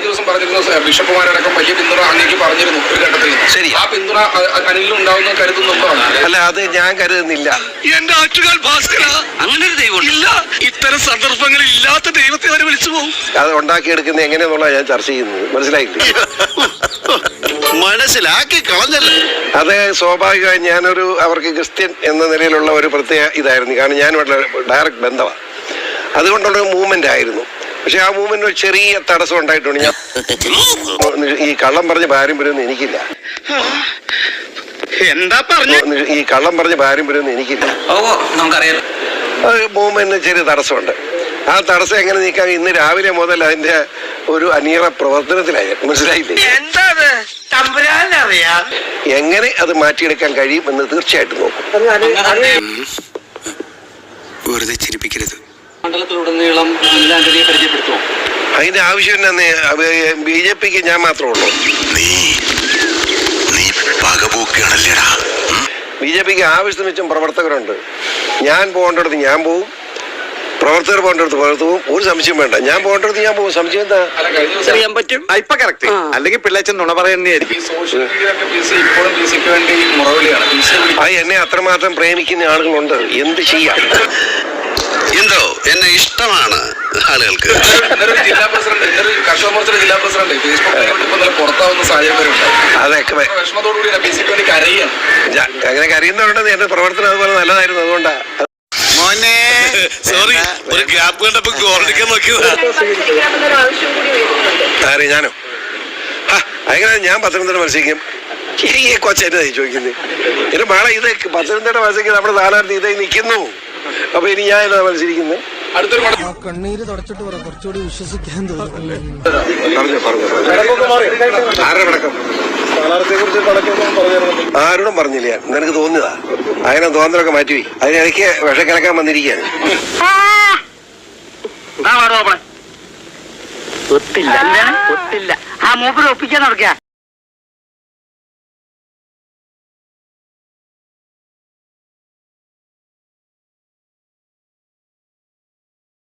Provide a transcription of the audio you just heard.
കഴിഞ്ഞ ദിവസം പറഞ്ഞിരുന്നു ബിഷപ്പുമാരടക്കം വലിയ പിന്തുണ അങ്ങേക്ക് പറഞ്ഞിരുന്നു ഒരു ഘട്ടത്തിൽ. ശരി, ആ പിന്തുണ അനിലിനും ഉണ്ടാവുന്ന കരുതുന്നുണ്ടോ? അല്ല, അത് ഞാൻ കരുതുന്നില്ല. എന്റെ ആറ്റുകാൽ ഭാസ്കര, അങ്ങനെ ഒരു ദൈവം ഇല്ല. ഇത്തരം സന്ദർഭങ്ങളിൽ ഇല്ലാത്ത ദൈവത്തെ അവരെ വിളിച്ചു പോകും. അത് ഉണ്ടാക്കിയെടുക്കുന്നത് എങ്ങനെയാന്നുള്ള ഞാൻ ചർച്ച ചെയ്യുന്നത്, മനസ്സിലായില്ലേ? മനസ്സിലാക്കി കളഞ്ഞല്ലേ. അത് സ്വാഭാവികമായി ഞാനൊരു അവർക്ക് ക്രിസ്ത്യൻ എന്ന നിലയിലുള്ള ഒരു പ്രത്യേക ഇതായിരുന്നു. കാരണം ഞാൻ ഡയറക്റ്റ് ബന്ധമാണ്, അതുകൊണ്ടുള്ള മൂവ്മെന്റ് ആയിരുന്നു. പക്ഷെ ആ മൂവ്മെന്റ് ഒരു ചെറിയ തടസ്സം ഉണ്ടായിട്ടുണ്ട്. ഞാൻ ഈ കള്ളം പറഞ്ഞ് പാരമ്പര്യമൊന്നും എനിക്കില്ല. എന്താ പറഞ്ഞു? ഈ കള്ളം പറഞ്ഞ് പാരമ്പര്യമൊന്നും എനിക്കില്ല. നമുക്കറിയാലോ. മൂവ്മെന്റിന് ചെറിയ തടസ്സമുണ്ട്. ആ തടസ്സം എങ്ങനെ നീക്കാൻ ഇന്ന് രാവിലെ മുതൽ അതിന്റെ ഒരു അനീറ പ്രവർത്തനത്തിലായി, മനസ്സിലായില്ലേ? എങ്ങനെ അത് മാറ്റിയെടുക്കാൻ കഴിയും എന്ന് തീർച്ചയായിട്ടും നോക്കും. വെറുതെ ചിരിപ്പിക്കരുത്. മണ്ഡലത്തിലുടനീളം ആന്റണിയെ പരിചയപ്പെടുത്തുമോ? അതിന്റെ ആവശ്യം തന്നെ BJPക്ക് ഞാൻ മാത്രമേ ഉള്ളൂ. BJPക്ക് ആവശ്യത്തിന് വെച്ചും പ്രവർത്തകരുണ്ട്. ഞാൻ പോകേണ്ടടുത്ത് ഞാൻ പോവും, പ്രവർത്തകർ പോകേണ്ടടുത്ത് പുറത്തു പോകും. ഒരു സംശയം വേണ്ട, ഞാൻ പോകേണ്ടടുത്ത് ഞാൻ പോകും. സംശയം എന്താ? ചെയ്യാൻ പറ്റും. ഇപ്പൊ കറക്റ്റ്. അല്ലെങ്കിൽ പിള്ളേച്ചൻ നുണ പറയുന്നതായിരിക്കും. അത് എന്നെ അത്രമാത്രം പ്രേമിക്കുന്ന ആളുകളുണ്ട്. എന്ത് ചെയ്യാം? എന്തോ എന്നെ ഇഷ്ടമാണ് ആളുകൾക്ക്. ജില്ലാ പ്രസിഡന്റ്, കർഷക മോർച്ചയുടെ ജില്ലാ പ്രസിഡന്റ് ഫേസ്ബുക്കിൽ പുറത്താവുന്ന സാഹചര്യം അതൊക്കെ വിഷമത്തോടുകൂടി BJP വേണ്ടി കരയാണ്. അങ്ങനെ കരയുന്നവരുണ്ടെന്ന് എന്റെ പ്രവർത്തനം അതുപോലെ നല്ലതായിരുന്നു. അതുകൊണ്ടാ മോനെ സോറി, ഒരു ഗ്യാപ്പ് കണ്ടപ്പോ ഗോൾഡിക്കാൻ നോക്കിയതാ. ആരെ? ഞാനോ? അങ്ങനെ ഞാൻ പത്തനംതിട്ട മത്സരിക്കും. ഈ കൊച്ചെന്നെ ചോദിക്കുന്നത് എന്റെ മാളെ, ഇത് പത്തനംതിട്ട മത്സരിക്കുന്നത് നമ്മുടെ സ്ഥാനാർത്ഥി ഇതായി നിൽക്കുന്നു. അപ്പൊ ഇനി ഞാൻ എന്താ മത്സരിക്കുന്നത്? കണ്ണീര് തുടച്ചിട്ട് പറ, കുറച്ചുകൂടി വിശ്വസിക്കാൻ തോന്നുന്നു. ആരോടും പറഞ്ഞില്ല, നിനക്ക് തോന്നിയതാ. അങ്ങനെ തോന്നലൊക്കെ മാറ്റിപ്പോയി. അതിനിടയ്ക്ക് വിഷക്കലക്കാൻ വന്നിരിക്കുകയാണ്. ഒത്തില്ല ആ മൂപ്പര് ഒപ്പിക്കാൻ നടക്കുക.